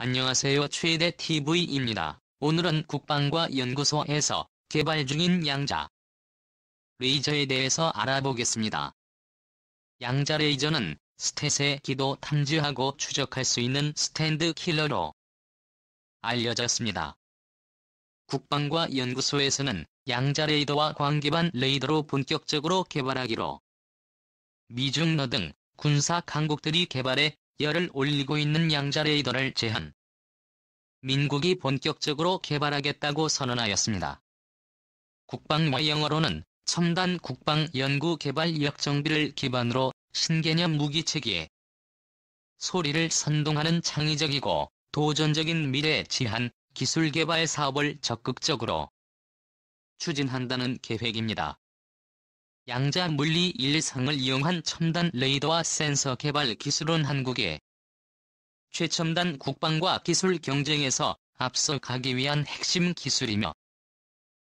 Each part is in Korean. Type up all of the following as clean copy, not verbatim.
안녕하세요. 최대 TV입니다. 오늘은 국방과 연구소에서 개발 중인 양자 레이저에 대해서 알아보겠습니다. 양자 레이저는 스탯의 기도 탐지하고 추적할 수 있는 스탠드 킬러로 알려졌습니다. 국방과 연구소에서는 양자 레이더와 광기반 레이더로 본격적으로 개발하기로 미중러 등 군사 강국들이 개발해 열을 올리고 있는 양자 레이더를 제한 민국이 본격적으로 개발하겠다고 선언하였습니다. 국방과 영어로는 첨단 국방 연구 개발 역정비를 기반으로 신개념 무기체계에 소리를 선동하는 창의적이고 도전적인 미래 지향 기술 개발 사업을 적극적으로 추진한다는 계획입니다. 양자 물리 일상을 이용한 첨단 레이더와 센서 개발 기술은 한국의 최첨단 국방과 기술 경쟁에서 앞서가기 위한 핵심 기술이며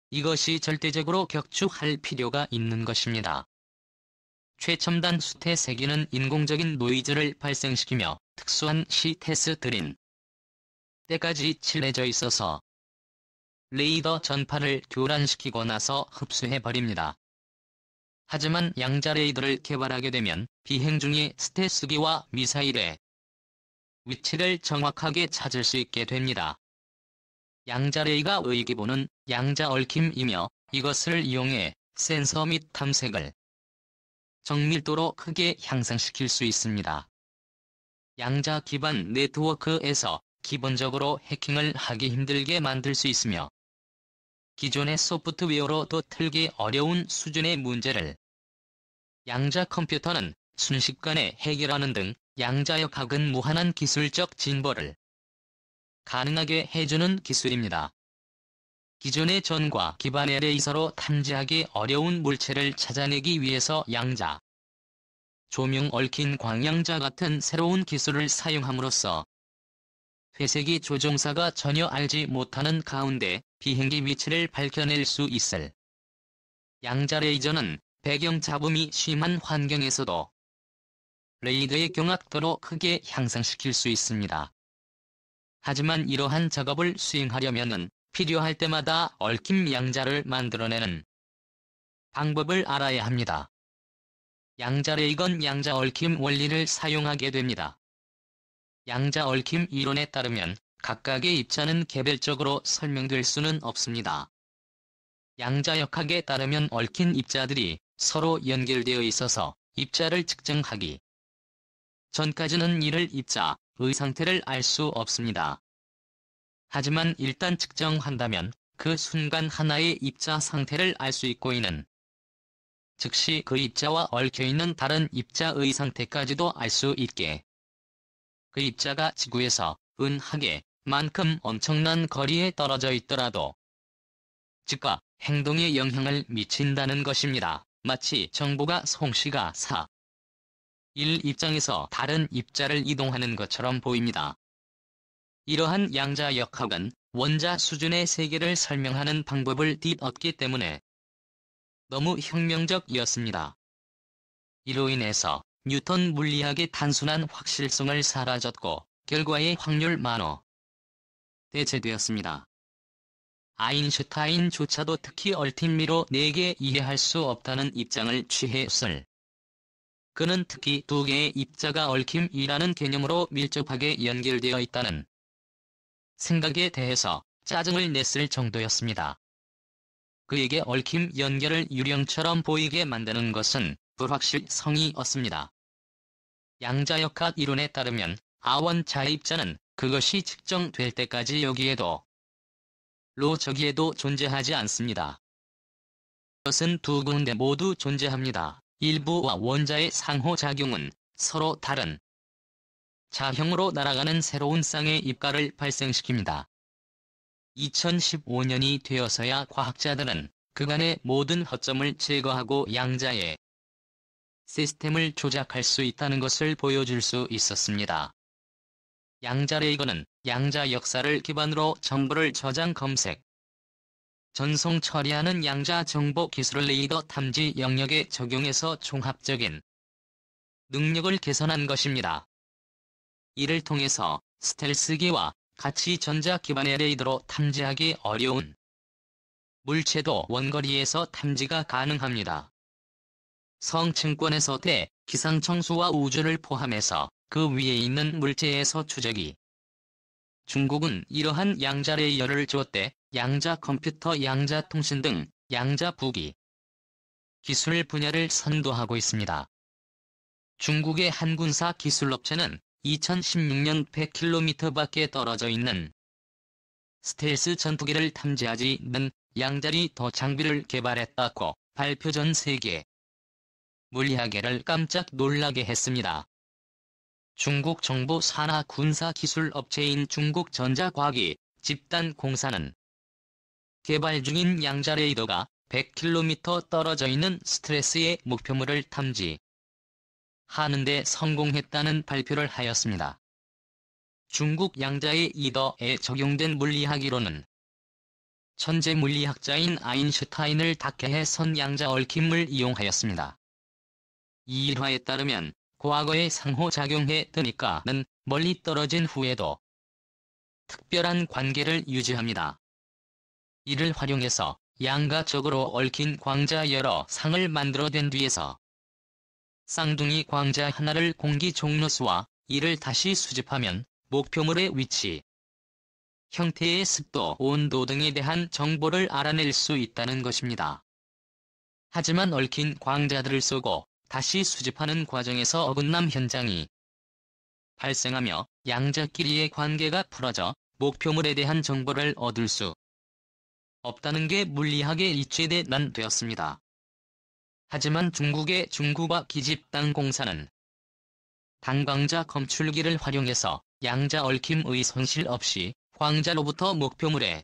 이것이 절대적으로 격추할 필요가 있는 것입니다. 최첨단 수태 세기는 인공적인 노이즈를 발생시키며 특수한 시테스들인 때까지 칠해져 있어서 레이더 전파를 교란시키고 나서 흡수해버립니다. 하지만 양자 레이더를 개발하게 되면 비행 중의 스텔스기와 미사일의 위치를 정확하게 찾을 수 있게 됩니다. 양자 레이더의 기본은 양자 얽힘이며 이것을 이용해 센서 및 탐색을 정밀도로 크게 향상시킬 수 있습니다. 양자 기반 네트워크에서 기본적으로 해킹을 하기 힘들게 만들 수 있으며 기존의 소프트웨어로도 틀기 어려운 수준의 문제를 양자 컴퓨터는 순식간에 해결하는 등 양자역학은 무한한 기술적 진보를 가능하게 해주는 기술입니다. 기존의 전과 기반의 레이저로 탐지하기 어려운 물체를 찾아내기 위해서 양자 조명 얽힌 광양자 같은 새로운 기술을 사용함으로써 회색이 조종사가 전혀 알지 못하는 가운데 비행기 위치를 밝혀낼 수 있을 양자 레이저는 배경 잡음이 심한 환경에서도 레이더의 경확도로 크게 향상시킬 수 있습니다. 하지만 이러한 작업을 수행하려면은 필요할 때마다 얽힘 양자를 만들어내는 방법을 알아야 합니다. 양자 레이건 양자 얽힘 원리를 사용하게 됩니다. 양자 얽힘 이론에 따르면 각각의 입자는 개별적으로 설명될 수는 없습니다. 양자역학에 따르면 얽힌 입자들이 서로 연결되어 있어서 입자를 측정하기 전까지는 이를 입자의 상태를 알 수 없습니다. 하지만 일단 측정한다면 그 순간 하나의 입자 상태를 알 수 있고 이는 즉시 그 입자와 얽혀있는 다른 입자의 상태까지도 알 수 있게 그 입자가 지구에서 은하계만큼 엄청난 거리에 떨어져 있더라도 즉각 행동에 영향을 미친다는 것입니다. 마치 정보가 송시가 4일 입장에서 다른 입자를 이동하는 것처럼 보입니다. 이러한 양자역학은 원자 수준의 세계를 설명하는 방법을 뒤엎기 때문에 너무 혁명적이었습니다. 이로 인해서 뉴턴 물리학의 단순한 확실성을 사라졌고 결과의 확률 만호 대체되었습니다. 아인슈타인조차도 특히 얼티미로 내게 이해할 수 없다는 입장을 취했을. 그는 특히 두 개의 입자가 얽힘이라는 개념으로 밀접하게 연결되어 있다는 생각에 대해서 짜증을 냈을 정도였습니다. 그에게 얽힘 연결을 유령처럼 보이게 만드는 것은 불확실성이었습니다. 양자역학 이론에 따르면 아원자의 입자는 그것이 측정될 때까지 여기에도 저기에도 존재하지 않습니다. 그것은 두 군데 모두 존재합니다. 일부와 원자의 상호작용은 서로 다른 자형으로 날아가는 새로운 쌍의 입가를 발생시킵니다. 2015년이 되어서야 과학자들은 그간의 모든 허점을 제거하고 양자의 시스템을 조작할 수 있다는 것을 보여줄 수 있었습니다. 양자 레이더는 양자 역사를 기반으로 정보를 저장 검색, 전송 처리하는 양자 정보 기술을 레이더 탐지 영역에 적용해서 종합적인 능력을 개선한 것입니다. 이를 통해서 스텔스기와 같이 전자 기반의 레이더로 탐지하기 어려운 물체도 원거리에서 탐지가 가능합니다. 성층권에서 기상청수와 우주를 포함해서 그 위에 있는 물체에서 추적이. 중국은 이러한 양자 레이더를 주었대 양자 컴퓨터, 양자 통신 등 양자 부기 기술 분야를 선도하고 있습니다. 중국의 한 군사 기술업체는 2016년 100km 밖에 떨어져 있는 스텔스 전투기를 탐지하지는 양자리 더 장비를 개발했다고 발표 전 세계 물리학계를 깜짝 놀라게 했습니다. 중국 정부 산하 군사 기술 업체인 중국전자과학이 집단공사는 개발 중인 양자 레이더가 100km 떨어져 있는 스텔스의 목표물을 탐지 하는데 성공했다는 발표를 하였습니다. 중국 양자의 이더에 적용된 물리학 이론은 천재 물리학자인 아인슈타인을 닥해해 선 양자 얽힘을 이용하였습니다. 이 일화에 따르면 과거에 상호작용해 뜨니까는 멀리 떨어진 후에도 특별한 관계를 유지합니다. 이를 활용해서 양가적으로 얽힌 광자 여러 상을 만들어낸 뒤에서 쌍둥이 광자 하나를 공기 종로수와 이를 다시 수집하면 목표물의 위치, 형태의 습도, 온도 등에 대한 정보를 알아낼 수 있다는 것입니다. 하지만 얽힌 광자들을 쏘고 다시 수집하는 과정에서 어긋남 현상이 발생하며 양자끼리의 관계가 풀어져 목표물에 대한 정보를 얻을 수 없다는 게 물리학의 이치에 난되었습니다. 하지만 중국의 중국과 기집단공사는 단광자 검출기를 활용해서 양자 얽힘의 손실 없이 광자로부터 목표물에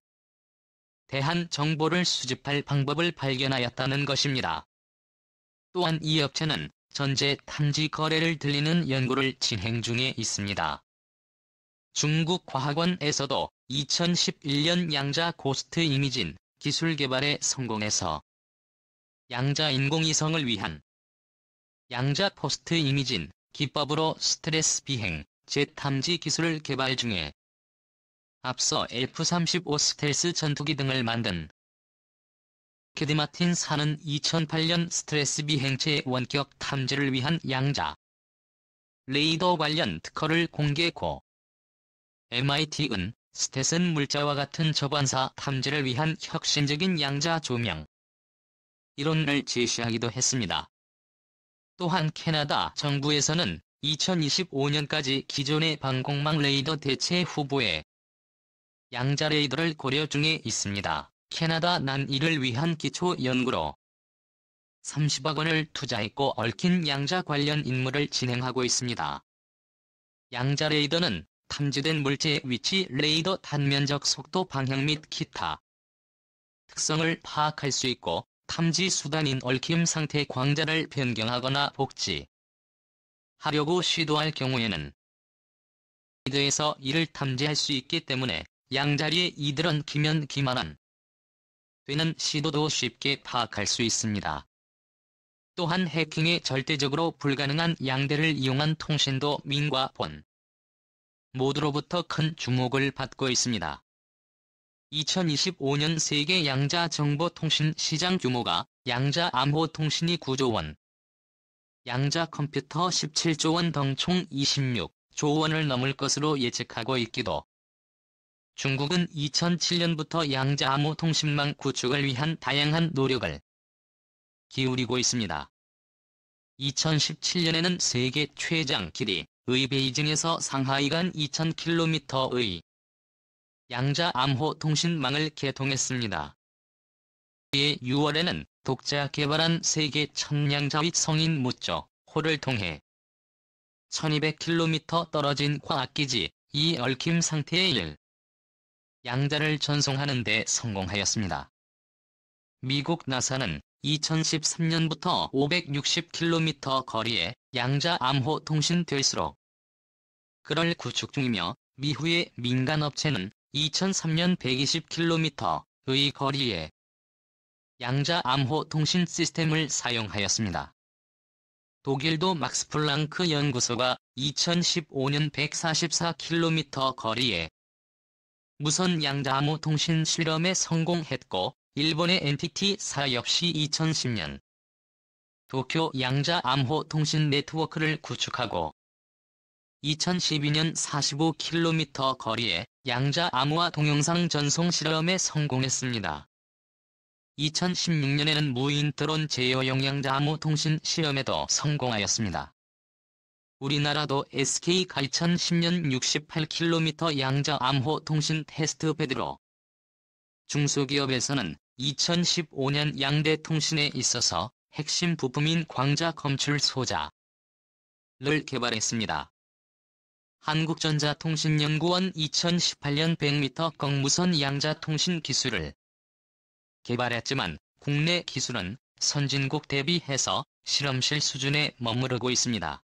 대한 정보를 수집할 방법을 발견하였다는 것입니다. 또한 이 업체는 전제 탐지 거래를 들리는 연구를 진행 중에 있습니다. 중국 과학원에서도 2011년 양자 고스트 이미진 기술 개발에 성공해서 양자 인공위성을 위한 양자 포스트 이미진 기법으로 스텔스 비행, 재탐지 기술을 개발 중에 앞서 F-35 스텔스 전투기 등을 만든 캐디 마틴사는 2008년 스텔스 비행체의 원격 탐지를 위한 양자 레이더 관련 특허를 공개했고 MIT은 스텔스 물자와 같은 저반사 탐지를 위한 혁신적인 양자 조명 이론을 제시하기도 했습니다. 또한 캐나다 정부에서는 2025년까지 기존의 방공망 레이더 대체 후보에 양자 레이더를 고려 중에 있습니다. 캐나다 난 이를 위한 기초 연구로 30억 원을 투자했고 얽힌 양자 관련 임무를 진행하고 있습니다. 양자 레이더는 탐지된 물체의 위치, 레이더 단면적 속도, 방향 및 기타 특성을 파악할 수 있고 탐지 수단인 얽힘 상태 광자를 변경하거나 복제하려고 시도할 경우에는 레이더에서 이를 탐지할 수 있기 때문에 양자리에 이들은 기면 기만한 되는 시도도 쉽게 파악할 수 있습니다. 또한 해킹에 절대적으로 불가능한 양대를 이용한 통신도 민과 본 모두로부터 큰 주목을 받고 있습니다. 2025년 세계 양자 정보통신 시장 규모가 양자 암호 통신이 9조 원, 양자 컴퓨터 17조 원 등 총 26조 원을 넘을 것으로 예측하고 있기도 중국은 2007년부터 양자 암호 통신망 구축을 위한 다양한 노력을 기울이고 있습니다. 2017년에는 세계 최장 길이의 베이징에서 상하이 간 2000km의 양자 암호 통신망을 개통했습니다. 이에 6월에는 독자 개발한 세계 천양자윗 성인 무조 호를 통해 1200km 떨어진 과학기지 이 얽힘 상태의 일 양자를 전송하는 데 성공하였습니다. 미국 나사는 2013년부터 560km 거리의 양자 암호 통신 될수록 그를 구축 중이며 미후의 민간 업체는 2003년 120km의 거리에 양자 암호 통신 시스템을 사용하였습니다. 독일도 막스플랑크 연구소가 2015년 144km 거리에 무선 양자 암호 통신 실험에 성공했고, 일본의 NTT사 역시 2010년 도쿄 양자 암호 통신 네트워크를 구축하고 2012년 45km 거리에 양자 암호화 동영상 전송 실험에 성공했습니다. 2016년에는 무인 드론 제어용 양자 암호 통신 시험에도 성공하였습니다. 우리나라도 SK가 2010년 68km 양자 암호 통신 테스트베드로, 중소기업에서는 2015년 양대 통신에 있어서 핵심 부품인 광자 검출 소자를 개발했습니다. 한국전자통신연구원 2018년 100m 경무선 양자 통신 기술을 개발했지만 국내 기술은 선진국 대비해서 실험실 수준에 머무르고 있습니다.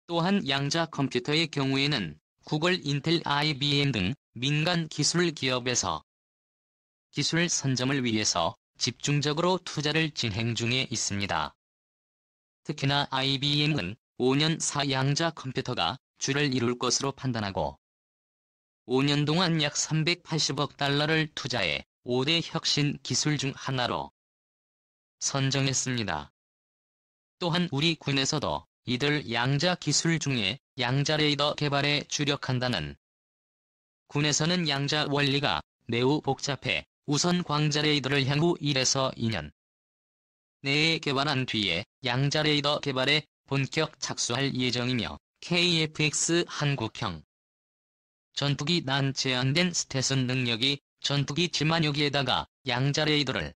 또한 양자 컴퓨터의 경우에는 구글, 인텔, IBM 등 민간 기술 기업에서 기술 선점을 위해서 집중적으로 투자를 진행 중에 있습니다. 특히나 IBM은 5년 사 양자 컴퓨터가 주를 이룰 것으로 판단하고 5년 동안 약 380억 달러를 투자해 5대 혁신 기술 중 하나로 선정했습니다. 또한 우리 군에서도 이들 양자 기술 중에 양자 레이더 개발에 주력한다는, 군에서는 양자 원리가 매우 복잡해 우선 광자 레이더를 향후 1에서 2년 내에 개발한 뒤에 양자 레이더 개발에 본격 착수할 예정이며, KF-X 한국형 전투기 난 제한된 스텔스 능력이 전투기지만 여기에다가 양자 레이더를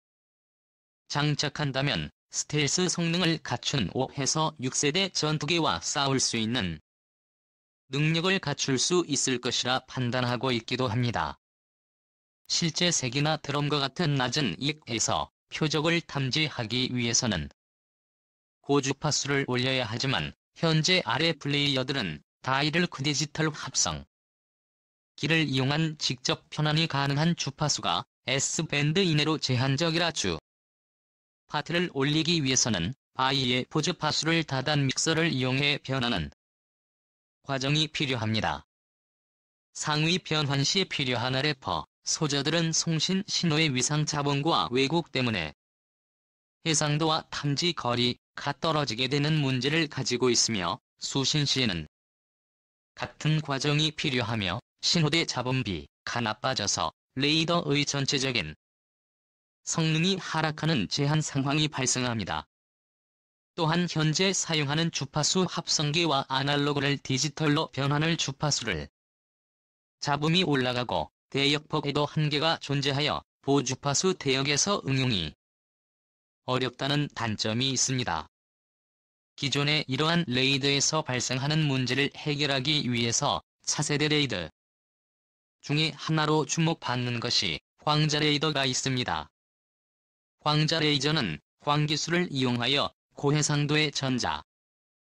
장착한다면 스텔스 성능을 갖춘 5에서 6세대 전투기와 싸울 수 있는 능력을 갖출 수 있을 것이라 판단하고 있기도 합니다. 실제 색이나 드럼과 같은 낮은 이익에서 표적을 탐지하기 위해서는 고주파수를 올려야 하지만 현재 아래 플레이어들은 다이럴크 디지털 합성 기를 이용한 직접 변환이 가능한 주파수가 S밴드 이내로 제한적이라 주 파트를 올리기 위해서는 바이의 보조파수를 다단 믹서를 이용해 변하는 과정이 필요합니다. 상위 변환 시에 필요한 래퍼 소저들은 송신 신호의 위상 자본과 왜곡 때문에 해상도와 탐지 거리가 떨어지게 되는 문제를 가지고 있으며, 수신 시에는 같은 과정이 필요하며 신호대 자본비가 나빠져서 레이더의 전체적인 성능이 하락하는 제한 상황이 발생합니다. 또한 현재 사용하는 주파수 합성기와 아날로그를 디지털로 변환할 주파수를 잡음이 올라가고 대역폭에도 한계가 존재하여 보주파수 대역에서 응용이 어렵다는 단점이 있습니다. 기존의 이러한 레이더에서 발생하는 문제를 해결하기 위해서 차세대 레이더 중에 하나로 주목받는 것이 광자 레이더가 있습니다. 광자 레이저는 광기술을 이용하여 고해상도의 전자